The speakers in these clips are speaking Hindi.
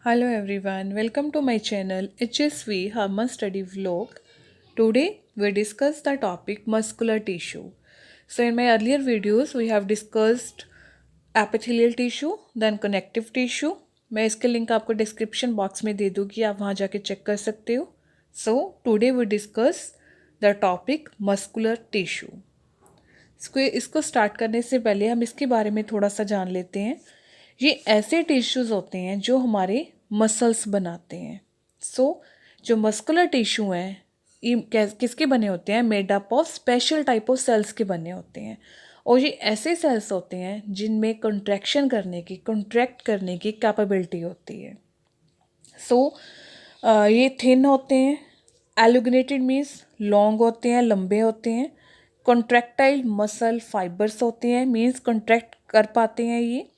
Hello everyone, welcome to my channel HSV Harman Study Vlog. Today we discuss the topic muscular tissue. So in my earlier videos we have discussed epithelial tissue, then connective tissue. मैं इसके लिंक आपको डिस्क्रिप्शन बॉक्स में दे दूँगी, आप वहाँ जाके चेक कर सकते हो. So today we discuss the topic muscular tissue. इसको स्टार्ट करने से पहले हम इसके बारे में थोड़ा सा जान लेते हैं. ये ऐसे टिश्यूज़ होते हैं जो हमारे मसल्स बनाते हैं. जो मस्कुलर टिश्यू हैं ये किसके बने होते हैं? Made up of special type of cells के बने होते हैं. और ये ऐसे सेल्स होते हैं जिनमें कंट्रैक्ट करने की कैपेबिलिटी होती है. ये थिन होते हैं. एलुगिनेटेड मीन्स लॉन्ग होते हैं, लंबे होते हैं. कॉन्ट्रैक्टाइल मसल फाइबर्स होते हैं, मीन्स कॉन्ट्रैक्ट कर पाते हैं. ये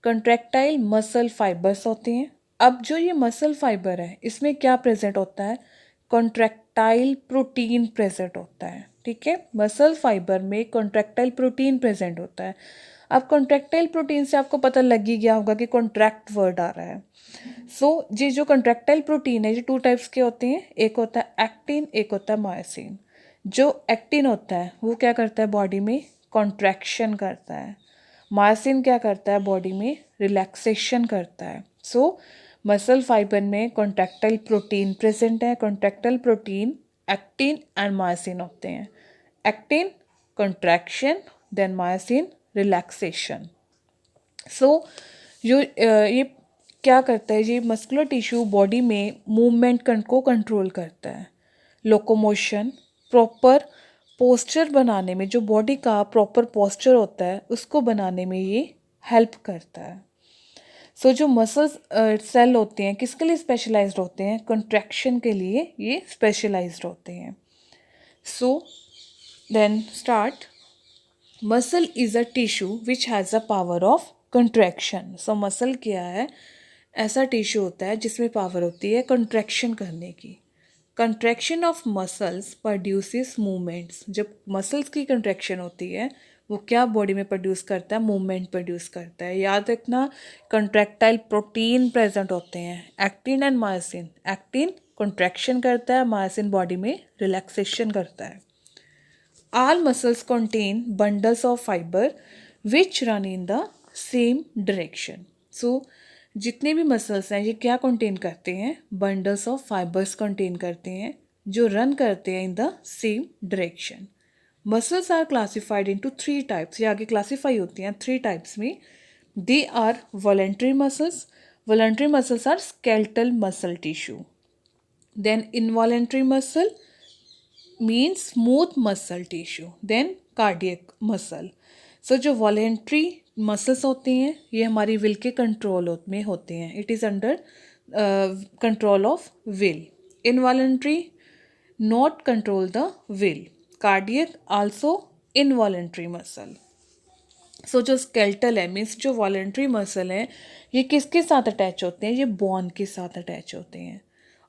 कंट्रैक्टाइल मसल फाइबर्स होते हैं. अब जो ये मसल फाइबर है इसमें क्या प्रेजेंट होता है? कॉन्ट्रैक्टाइल प्रोटीन प्रेजेंट होता है. ठीक है, मसल फाइबर में कॉन्ट्रैक्टाइल प्रोटीन प्रेजेंट होता है. अब कॉन्ट्रैक्टाइल प्रोटीन से आपको पता लग ही गया होगा कि कॉन्ट्रैक्ट वर्ड आ रहा है. ये जो कॉन्ट्रैक्टाइल प्रोटीन है ये टू टाइप्स के होते हैं. एक होता है एक्टिन, एक होता है मायोसिन. जो एक्टिन होता है वो क्या करता है? बॉडी में कॉन्ट्रैक्शन करता है. मायोसिन क्या करता है? बॉडी में रिलैक्सेशन करता है. मसल फाइबर में कॉन्ट्रैक्टाइल प्रोटीन प्रेजेंट है. Contractile protein actin and myosin होते हैं. Actin contraction, then myosin relaxation. ये क्या करता है? ये मस्कुलर टिश्यू बॉडी में मूवमेंट को कंट्रोल करता है. लोकोमोशन, प्रॉपर पोस्चर बनाने में, जो बॉडी का प्रॉपर पोस्चर होता है उसको बनाने में ये हेल्प करता है. जो मसल्स सेल होते हैं किसके लिए स्पेशलाइज्ड होते हैं? कंट्रैक्शन के लिए ये स्पेशलाइज्ड होते हैं. Then start. Muscle is a tissue which has a power of contraction. Muscle क्या है? ऐसा टिश्यू होता है जिसमें पावर होती है कंट्रैक्शन करने की. Contraction of muscles produces movements. जब मसल्स की कंट्रैक्शन होती है वो क्या बॉडी में प्रोड्यूस करता है? मूवमेंट प्रोड्यूस करता है. याद रखना, कंट्रैक्टाइल प्रोटीन प्रेजेंट होते हैं, actin and myosin. Actin contraction करता है, मायोसिन बॉडी में रिलैक्सेशन करता है. All muscles contain bundles of fiber which run in the same direction. जितने भी मसल्स हैं ये क्या कंटेन करते हैं? बंडल्स ऑफ फाइबर्स कंटेन करते हैं जो रन करते हैं in the same direction. Muscles are classified into 3 types. ये आगे क्लासीफाई होती हैं 3 टाइप्स में. They are voluntary muscles. Voluntary muscles are skeletal muscle tissue. Then involuntary muscle means smooth muscle tissue. Then cardiac muscle. जो वॉलेंट्री मसल्स होते हैं ये हमारी विल के कंट्रोल में होते हैं. It is under control of will. Involuntary not control the will. Cardiac also involuntary muscle. जो स्केलेटल है मीन्स जो वॉलेंट्री मसल है ये किसके साथ अटैच होते हैं? ये बोन के साथ अटैच होते हैं.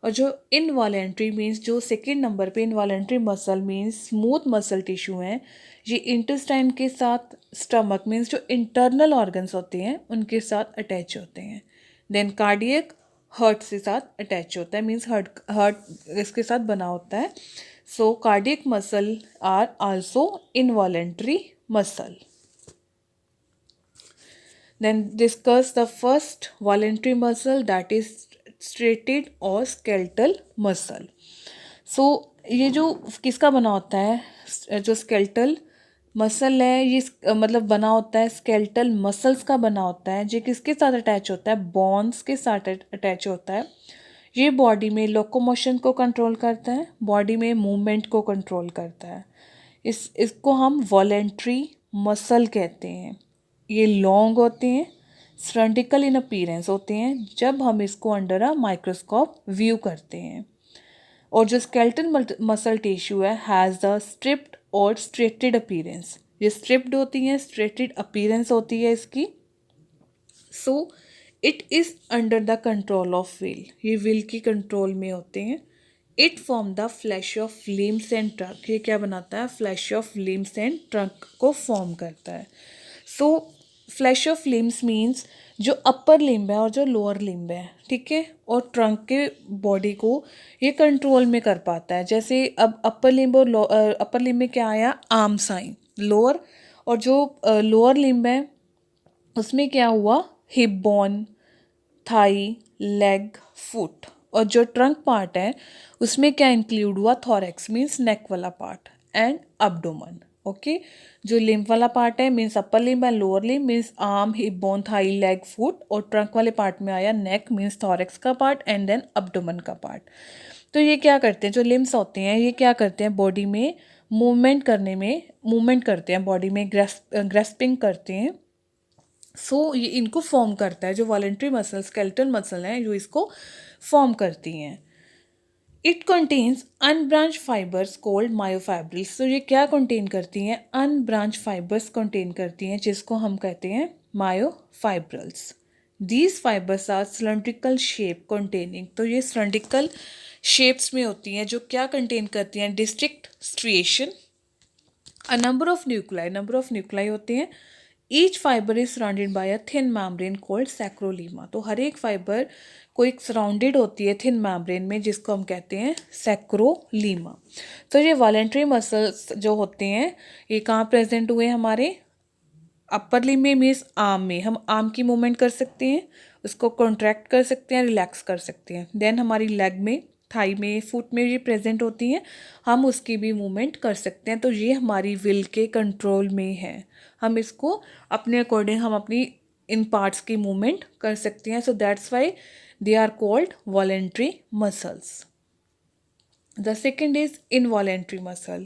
और जो इनवॉलेंट्री मीन्स जो सेकेंड नंबर पे involuntary muscle means smooth muscle tissue हैं, ये इंटेस्टाइन के साथ, स्टमक मीन्स जो इंटरनल ऑर्गन्स होते हैं उनके साथ अटैच होते हैं. देन कार्डियक हार्ट से साथ अटैच होता है, मीन्स हार्ट इसके साथ बना होता है. Cardiac muscle are also involuntary muscle. Then discuss the first voluntary muscle, that is striated or skeletal muscle. ये जो किसका बना होता है? जो स्केलेटल मसल है ये मतलब बना होता है, स्केलेटल मसल्स का बना होता है. जो किसके साथ अटैच होता है? बॉन्स के साथ अटैच होता है. ये बॉडी में लोकोमोशन को कंट्रोल करता है, बॉडी में मूवमेंट को कंट्रोल करता है. इसको हम वॉलेंट्री मसल कहते हैं. ये लॉन्ग होते हैं, सिलेंड्रिकल इन अपीयरेंस होते हैं जब हम इसको अंडर अ माइक्रोस्कोप व्यू करते हैं. और जो स्केलेटल मसल टिश्यू है हैज़ द स्ट्रिप्ड और स्ट्रेटेड अपीयरेंस. ये स्ट्रिप्ड होती हैं, स्ट्रेटेड अपीयरेंस होती है इसकी. It is under the control of will. ये विल की कंट्रोल में होते हैं. It form the flash of limbs and trunk. ये क्या बनाता है? Flash of limbs and trunk को फॉर्म करता है. फ्लैश ऑफ लिम्स मीन्स जो अपर लिम्ब है और जो लोअर लिम्ब है, ठीक है, और ट्रंक के बॉडी को ये कंट्रोल में कर पाता है। जैसे अब अपर लिम्ब और अपर लिम्ब में क्या आया, आर्म साइन, लोअर, और जो लोअर लिम्ब है उसमें क्या हुआ, hip bone, thigh, leg, foot, और जो ट्रंक पार्ट है उसमें क्या इंक्लूड हुआ, थॉरेक्स मीन्स नेक वाला पार्ट एंड अब्डोमन। ओके, जो लिम्ब वाला पार्ट है means upper limb and lower limb means arm, hip bone, thigh, leg, foot, और ट्रंक वाले पार्ट में आया नेक मीन्स थॉरेक्स का पार्ट एंड देन अब्डोमन का पार्ट। तो ये क्या करते हैं, जो लिम्स होते हैं ये क्या करते हैं, बॉडी में मूवमेंट करने में मूवमेंट करते हैं, बॉडी में ग्रेस्पिंग करते हैं। सो ये इनको फॉर्म करता है, जो वॉलेंट्री मसल स्केलेटल मसल हैं जो इसको फॉर्म करती हैं। It contains unbranch fibres called myofibrils. तो ये क्या कंटेन करती हैं, अनब्रांच फाइबर्स कंटेन करती हैं जिसको हम कहते हैं myofibrils. These fibres are cylindrical shape containing. तो ये सिलेंड्रिकल शेप्स में होती हैं जो क्या कंटेन करती हैं, distinct striation, number of nuclei होते हैं। Each fibre is surrounded by a thin membrane called sarcolemma. तो हर एक फाइबर को एक सराउंडेड होती है थिन मैम्ब्रेन में जिसको हम कहते हैं सैक्रोलीमा। तो ये वॉलेंट्री मसल्स जो होते हैं ये कहाँ प्रेजेंट हुए, हमारे अपर लिम्ब में मीन्स आर्म में। हम आर्म की मूवमेंट कर सकते हैं, उसको कॉन्ट्रैक्ट कर सकते हैं, रिलैक्स कर सकते हैं। देन हमारी लेग में, थाई में, फुट में ये प्रेजेंट होती हैं, हम उसकी भी मूवमेंट कर सकते हैं। तो ये हमारी विल के कंट्रोल में है, हम इसको अपने अकॉर्डिंग हम अपनी इन पार्ट्स की मूवमेंट कर सकते हैं। So that's why they are called voluntary muscles. The second is involuntary muscle,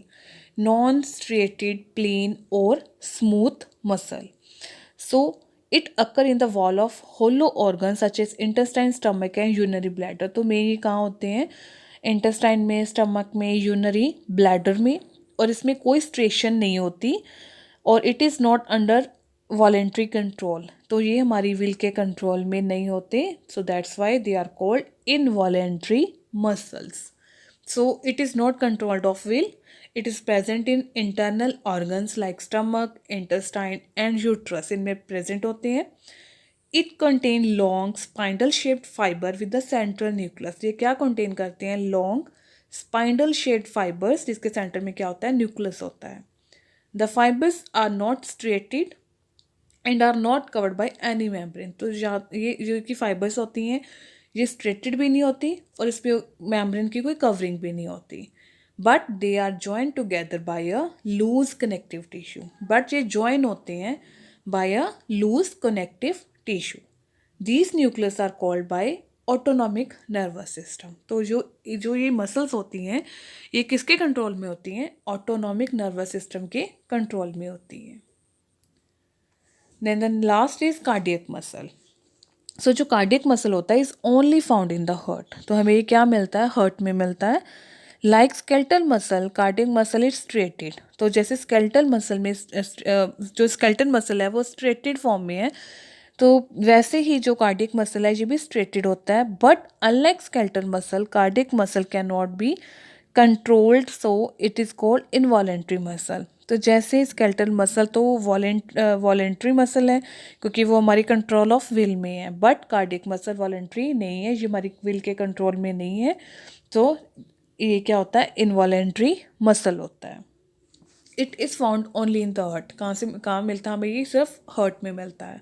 non-striated, plain or smooth muscle. So it occur in the wall of hollow organs such as intestine, stomach and urinary bladder. तो मेन ये कहाँ होते हैं, इंटेस्टाइन में, स्टमक में, यूनरी ब्लैडर में, और इसमें कोई स्ट्रेशन नहीं होती और it is not under voluntary control. तो ये हमारी विल के कंट्रोल में नहीं होते। So that's why they are called involuntary muscles. So it is not controlled of will. It is present in internal organs like stomach, intestine and uterus. इनमें present होते हैं. It contain long spindle shaped fiber with the central nucleus. ये क्या contain करते हैं, long spindle shaped fibers जिसके center में क्या होता है, nucleus होता है. The fibers are not striated and are not covered by any membrane. तो ये जो की fibers होती हैं ये स्ट्रेटेड भी नहीं होती और इस पर मेम्ब्रेन की कोई कवरिंग भी नहीं होती, but they are join together by a loose connective tissue. But ये जॉइन होते हैं by a loose connective tissue. These nucleus are called by autonomic nervous system. तो जो ये मसल्स होती हैं ये किसके कंट्रोल में होती हैं, ऑटोनॉमिक नर्वस सिस्टम के कंट्रोल में होती हैं. Then last is cardiac muscle. So जो कार्डियक मसल होता है is only found in the heart. तो हमें ये क्या मिलता है, हार्ट में मिलता है. Like skeletal muscle, cardiac muscle is striated. तो जैसे स्केलेटल मसल में जो स्केलेटल मसल है वो स्ट्रेटेड फॉर्म में है, तो वैसे ही जो कार्डियक मसल है ये भी स्ट्रेटेड होता है. But unlike skeletal muscle, cardiac muscle can not be controlled, so it is called involuntary muscle. तो जैसे स्केलेटल मसल तो वॉलेंट्री मसल है क्योंकि वो हमारी कंट्रोल ऑफ विल में है, बट कार्डियक मसल वॉलेंट्री नहीं है, ये हमारी विल के कंट्रोल में नहीं है. तो ये क्या होता है, इनवॉलेंट्री मसल होता है. It is found only in the heart. कहाँ मिलता है हमें, ये सिर्फ हार्ट में मिलता है.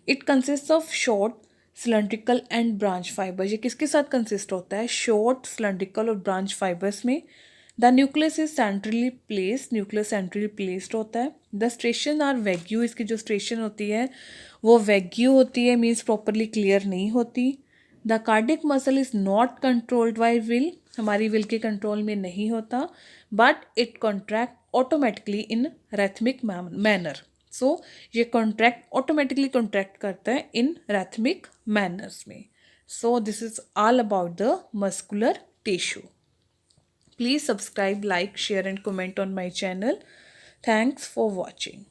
It consist of short cylindrical and branch fibre. ये किसके साथ कंसिस्ट होता है, शॉर्ट सिलेंड्रिकल और ब्रांच फाइबर्स में. The nucleus is centrally placed, nucleus centrally placed होता है. द स्ट्रेशन आर वैग्यू, इसकी जो स्ट्रेशन होती है वो वैग्यू होती है, मीन्स प्रॉपरली क्लियर नहीं होती. The cardiac muscle is not controlled by will, हमारी विल के कंट्रोल में नहीं होता, but it contract automatically in rhythmic manner. So ये कॉन्ट्रैक्ट ऑटोमेटिकली कॉन्ट्रैक्ट करता है इन रैथमिक मैनर्स में. So this is all about the muscular tissue. Please subscribe, like, share and comment on my channel. Thanks for watching.